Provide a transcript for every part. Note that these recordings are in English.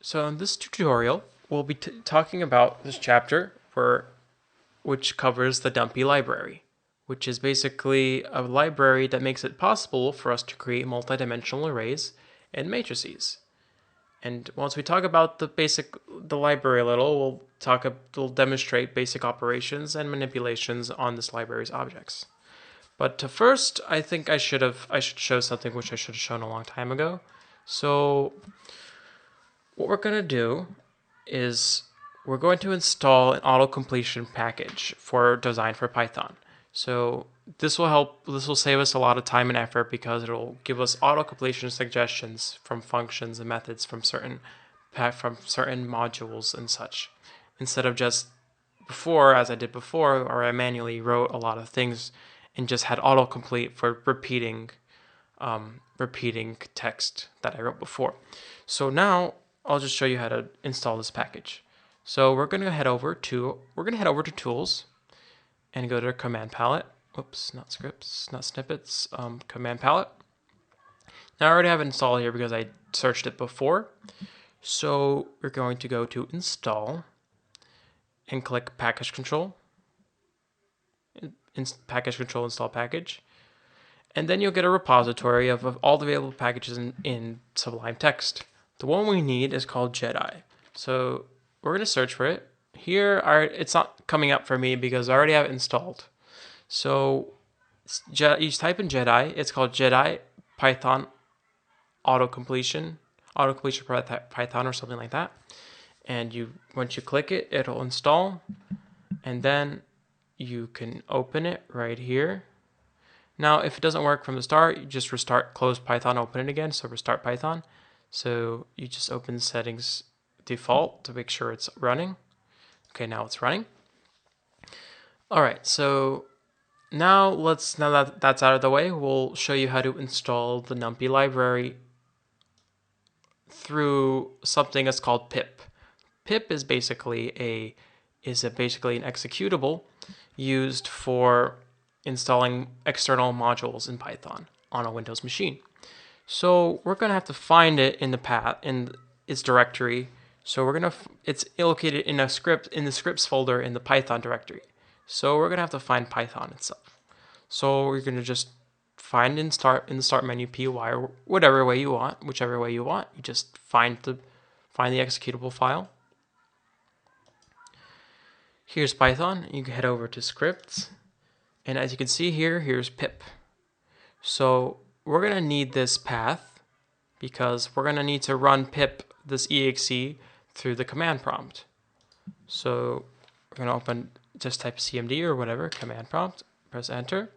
So in this tutorial, we'll be talking about this chapter which covers the numpy library, which is basically a library that makes it possible for us to create multidimensional arrays and matrices. And once we talk about the library a little, we'll demonstrate basic operations and manipulations on this library's objects. But to first, I think I should show something which I should have shown a long time ago. So what we're going to do is we're going to install an auto-completion package designed for Python. So this will save us a lot of time and effort because it'll give us auto-completion suggestions from functions and methods from certain modules and such. Instead of just as I did before, or I manually wrote a lot of things and just had autocomplete for repeating text that I wrote before. So now I'll just show you how to install this package. So we're going to head over to Tools and go to Command Palette. Oops, not scripts, not snippets. Command Palette. Now I already have it installed here because I searched it before. So we're going to go to Install and click Package Control. Package Control Install Package. And then you'll get a repository of all the available packages in Sublime Text. The one we need is called Jedi. So we're going to search for it. Here, it's not coming up for me because I already have it installed. So you just type in Jedi. It's called Jedi Python autocompletion Python or something like that. And once you click it, it'll install. And then you can open it right here. Now, if it doesn't work from the start, you just restart, close Python, open it again. So restart Python. So you just open settings default to make sure it's running. Okay, now it's running. All right, so now that that's out of the way, we'll show you how to install the numpy library through something that's called pip. Pip is basically an executable used for installing external modules in Python on a Windows machine. So we're going to have to find it in its directory. So it's located in the scripts folder in the Python directory. So we're going to have to find Python itself. So we're going to just find in the start menu py or whichever way you want. You just find the executable file. Here's Python. You can head over to scripts. And as you can see here, here's pip. So we're going to need this path because we're going to need to run pip this exe through the command prompt. So we're going to just type cmd or whatever, command prompt, press enter.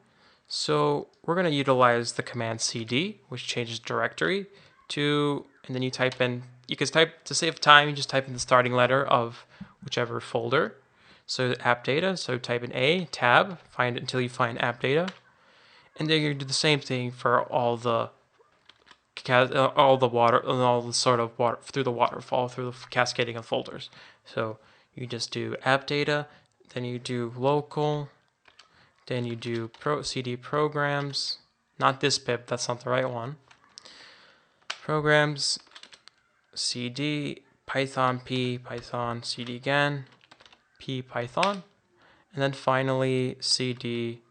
So we're going to utilize the command cd, which changes directory and then you to save time, you just type in the starting letter of whichever folder. So app data, so type in A, tab, find it until you find app data. And then you're going to do the same thing for all the water through the waterfall, through the cascading of folders. So you just do app data, then you do local, then you do cd programs, not this pip, that's not the right one. Programs, cd, python p, python, cd again, p python, and then finally cd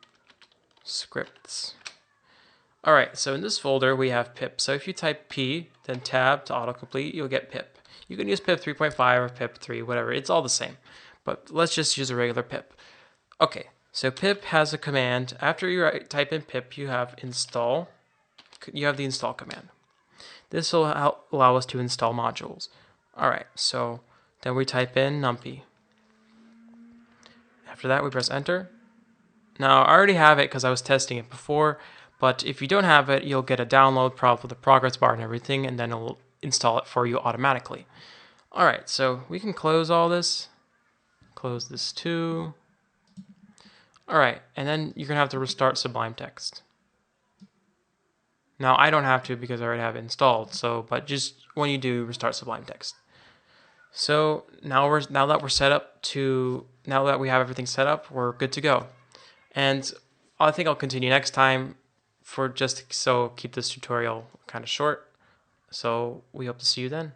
scripts. All right, so in this folder we have pip. So if you type p, then tab to autocomplete, you'll get pip. You can use pip 3.5 or pip 3, whatever. It's all the same. But let's just use a regular pip. Okay, so pip has a command. After you type in pip, you have the install command. This will allow us to install modules. All right, so then we type in numpy. After that, we press enter. Now, I already have it because I was testing it before, but if you don't have it, you'll get a download prompt with a progress bar and everything, and then it'll install it for you automatically. All right, so we can close all this. Close this too. All right, and then you're going to have to restart Sublime Text. Now, I don't have to because I already have it installed, but just when you do, restart Sublime Text. So now that we have everything set up, we're good to go. And I think I'll continue next time keep this tutorial kind of short. So we hope to see you then.